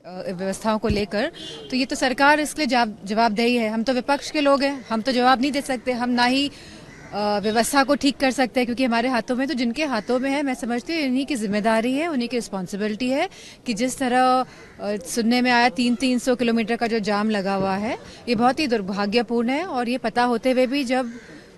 व्यवस्थाओं को लेकर, तो ये तो सरकार इसके लिए जवाबदेही है। हम तो विपक्ष के लोग हैं, हम तो जवाब नहीं दे सकते, हम ना ही व्यवस्था को ठीक कर सकते हैं, क्योंकि हमारे हाथों में, तो जिनके हाथों में है, मैं समझती हूँ इन्हीं की जिम्मेदारी है, उन्हीं की रिस्पॉन्सिबिलिटी है कि जिस तरह सुनने में आया 300 किलोमीटर का जो जाम लगा हुआ है, ये बहुत ही दुर्भाग्यपूर्ण है। और ये पता होते हुए भी जब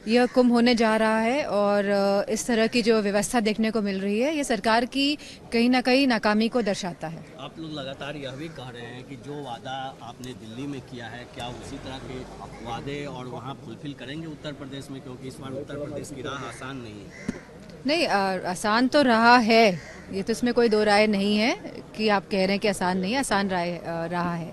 यह कुंभ होने जा रहा है और इस तरह की जो व्यवस्था देखने को मिल रही है, ये सरकार की कहीं ना कहीं नाकामी को दर्शाता है। आप लोग लगातार यह भी कह रहे हैं कि जो वादा आपने दिल्ली में किया है, क्या उसी तरह के वादे और वहाँ फुलफिल करेंगे उत्तर प्रदेश में, क्योंकि इस बार उत्तर प्रदेश की राह आसान नहीं है। नहीं, आसान तो रहा है, ये तो इसमें कोई दो राय नहीं है कि आप कह रहे हैं कि आसान नहीं है, आसान रहा है।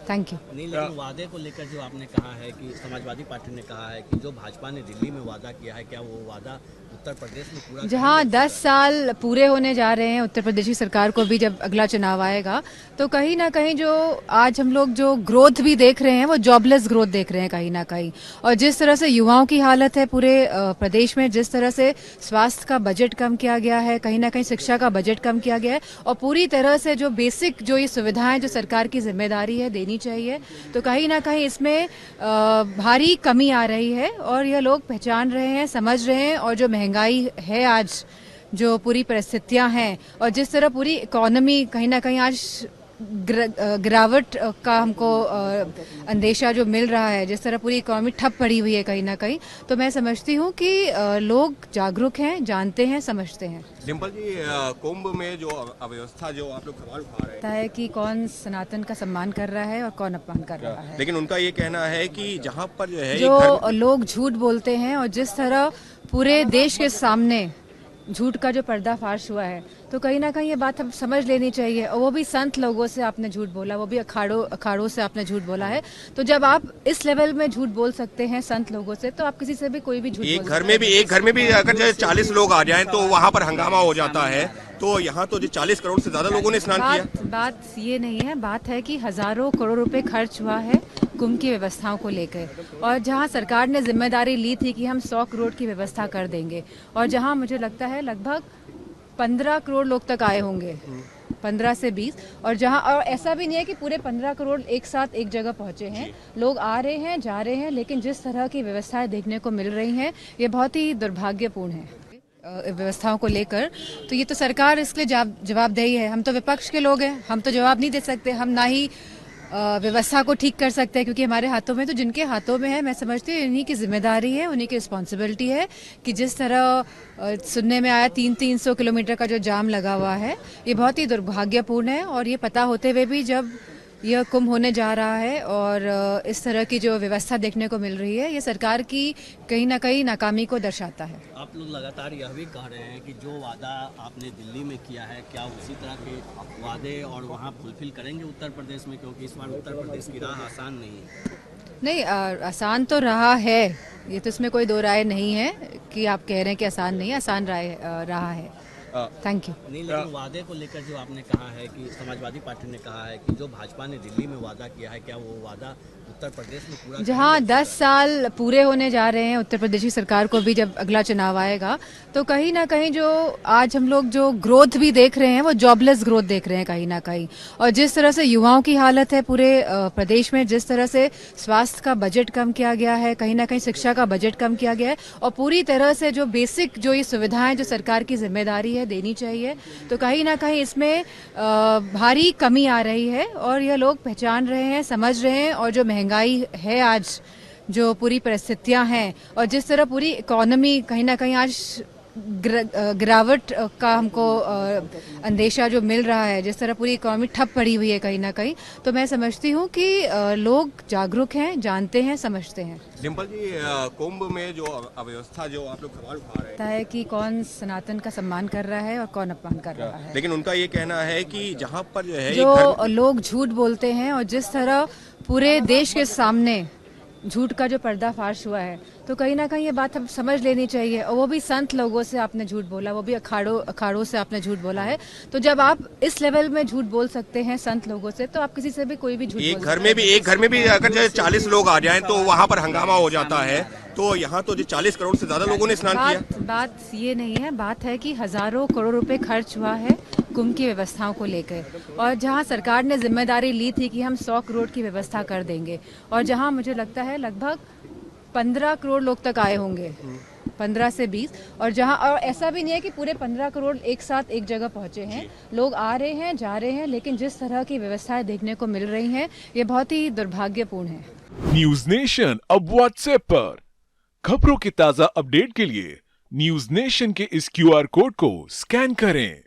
Thank you. नहीं, लेकिन वादे को लेकर जो आपने कहा है कि समाजवादी पार्टी ने कहा है कि जो भाजपा ने दिल्ली में वादा किया है, क्या वो वादा उत्तर प्रदेश में पूरा? जहां 10 साल पूरे होने जा रहे हैं उत्तर प्रदेश की सरकार को भी, जब अगला चुनाव आएगा, तो कहीं ना कहीं जो आज हम लोग जो ग्रोथ भी देख रहे हैं, वो जॉबलेस ग्रोथ देख रहे हैं कहीं ना कहीं। और जिस तरह से युवाओं की हालत है पूरे प्रदेश में, जिस तरह से स्वास्थ्य का बजट कम किया गया है, कहीं ना कहीं शिक्षा का बजट कम किया गया है, और पूरी तरह से जो बेसिक जो ये सुविधाएं जो सरकार की जिम्मेदारी है देनी चाहिए, तो कहीं ना कहीं इसमें भारी कमी आ रही है। और यह लोग पहचान रहे हैं, समझ रहे हैं। और जो महंगाई है आज, जो पूरी परिस्थितियां हैं, और जिस तरह पूरी इकोनॉमी कहीं ना कहीं आज गिरावट का हमको अंदेशा जो मिल रहा है, जिस तरह पूरी इकोनॉमी ठप पड़ी हुई है कहीं ना कहीं, तो मैं समझती हूँ कि लोग जागरूक हैं, जानते हैं, समझते हैं। डिम्पल जी, कुंभ में जो अव्यवस्था जो आप लोग सवाल उठा रहे हैं है कि कौन सनातन का सम्मान कर रहा है और कौन अपमान कर रहा है, लेकिन उनका ये कहना है कि जहाँ पर जो है जो लोग झूठ बोलते हैं और जिस तरह पूरे देश के सामने झूठ का जो पर्दाफाश हुआ है, तो कहीं ना कहीं ये बात हम समझ लेनी चाहिए। और वो भी संत लोगों से आपने झूठ बोला, वो भी अखाड़ों से आपने झूठ बोला है। तो जब आप इस लेवल में झूठ बोल सकते हैं संत लोगों से, तो आप किसी से भी कोई भी झूठ एक घर में भी अगर 40 लोग आ जाएं तो वहाँ पर हंगामा हो जाता है। तो यहाँ तो जो 40 करोड़ से ज्यादा लोगों ने स्नान किया। बात ये नहीं है, बात है कि हजारों करोड़ रुपए खर्च हुआ है कुंभ की व्यवस्थाओं को लेकर। और जहां सरकार ने जिम्मेदारी ली थी कि हम 100 करोड़ की व्यवस्था कर देंगे, और जहां मुझे लगता है लगभग 15 करोड़ लोग तक आए होंगे, 15 से 20। और जहां, और ऐसा भी नहीं है कि पूरे 15 करोड़ एक साथ एक जगह पहुंचे हैं, लोग आ रहे हैं, जा रहे हैं, लेकिन जिस तरह की व्यवस्थाएं देखने को मिल रही हैं, ये बहुत ही दुर्भाग्यपूर्ण है व्यवस्थाओं को लेकर। तो ये तो सरकार इसके लिए जवाबदेही है। हम तो विपक्ष के लोग हैं, हम तो जवाब नहीं दे सकते, हम ना ही व्यवस्था को ठीक कर सकते हैं, क्योंकि हमारे हाथों में, तो जिनके हाथों में है, मैं समझती हूँ इन्हीं की जिम्मेदारी है, उन्हीं की रिस्पॉन्सिबिलिटी है कि जिस तरह सुनने में आया 300 किलोमीटर का जो जाम लगा हुआ है, ये बहुत ही दुर्भाग्यपूर्ण है। और ये पता होते हुए भी जब यह कुंभ होने जा रहा है और इस तरह की जो व्यवस्था देखने को मिल रही है, ये सरकार की कहीं ना कहीं नाकामी को दर्शाता है। आप लोग लगातार यह भी कह रहे हैं कि जो वादा आपने दिल्ली में किया है, क्या उसी तरह के वादे और वहाँ फुलफिल करेंगे उत्तर प्रदेश में, क्योंकि इस बार उत्तर प्रदेश की राह आसान नहीं है। नहीं, आसान तो रहा है, ये तो इसमें कोई दो राय नहीं है कि आप कह रहे हैं कि आसान नहीं है, आसान रहा है। Thank you. नहीं, लेकिन वादे को लेकर जो आपने कहा है कि समाजवादी पार्टी ने कहा है कि जो भाजपा ने दिल्ली में वादा किया है, क्या वो वादा उत्तर प्रदेश में पूरा? जहां 10 साल पूरे होने जा रहे हैं उत्तर प्रदेश की सरकार को भी, जब अगला चुनाव आएगा, तो कहीं ना कहीं जो आज हम लोग जो ग्रोथ भी देख रहे हैं, वो जॉबलेस ग्रोथ देख रहे हैं कहीं ना कहीं। और जिस तरह से युवाओं की हालत है पूरे प्रदेश में, जिस तरह से स्वास्थ्य का बजट कम किया गया है, कहीं ना कहीं शिक्षा का बजट कम किया गया है, और पूरी तरह से जो बेसिक जो ये सुविधाएं जो सरकार की जिम्मेदारी है देनी चाहिए, तो कहीं ना कहीं इसमें भारी कमी आ रही है। और यह लोग पहचान रहे हैं, समझ रहे हैं। और जो महंगाई है आज, जो पूरी परिस्थितियां हैं, और जिस तरह पूरी इकोनॉमी कहीं ना कहीं आज गिरावट का हमको अंदेशा जो मिल रहा है, जिस तरह पूरी इकोनॉमी ठप पड़ी हुई है कहीं ना कहीं, तो मैं समझती हूँ कि लोग जागरूक हैं, जानते हैं, समझते हैं। डिम्पल जी, कुंभ में जो अव्यवस्था जो आप लोग सवाल उठा रहे हैं है कि कौन सनातन का सम्मान कर रहा है और कौन अपमान कर रहा है, लेकिन उनका ये कहना है कि जहाँ पर जो है जो लोग झूठ बोलते हैं और जिस तरह पूरे देश के सामने झूठ का जो पर्दाफाश हुआ है, तो कहीं ना कहीं ये बात हम समझ लेनी चाहिए। और वो भी संत लोगों से आपने झूठ बोला, वो भी अखाड़ों से आपने झूठ बोला है। तो जब आप इस लेवल में झूठ बोल सकते हैं संत लोगों से, तो आप किसी से भी कोई भी झूठ एक घर में भी अगर 40 लोग आ जाएं तो वहाँ पर हंगामा हो जाता है। तो यहाँ तो जो 40 करोड़ से ज्यादा लोगों ने स्नान किया। बात ये नहीं है, बात है कि हजारों करोड़ रुपए खर्च हुआ है कुंभ की व्यवस्थाओं को लेकर, और जहां सरकार ने जिम्मेदारी ली थी कि हम 100 करोड़ की व्यवस्था कर देंगे, और जहां मुझे लगता है लगभग 15 करोड़ लोग तक आए होंगे, 15 से 20, और जहां, और ऐसा भी नहीं है कि पूरे 15 करोड़ एक साथ एक जगह पहुंचे हैं, लोग आ रहे हैं, जा रहे हैं, लेकिन जिस तरह की व्यवस्थाएं देखने को मिल रही हैं ये बहुत ही दुर्भाग्यपूर्ण है। न्यूज नेशन अब व्हाट्सएप पर खबरों के ताजा अपडेट के लिए न्यूज नेशन के इस QR कोड को स्कैन करें।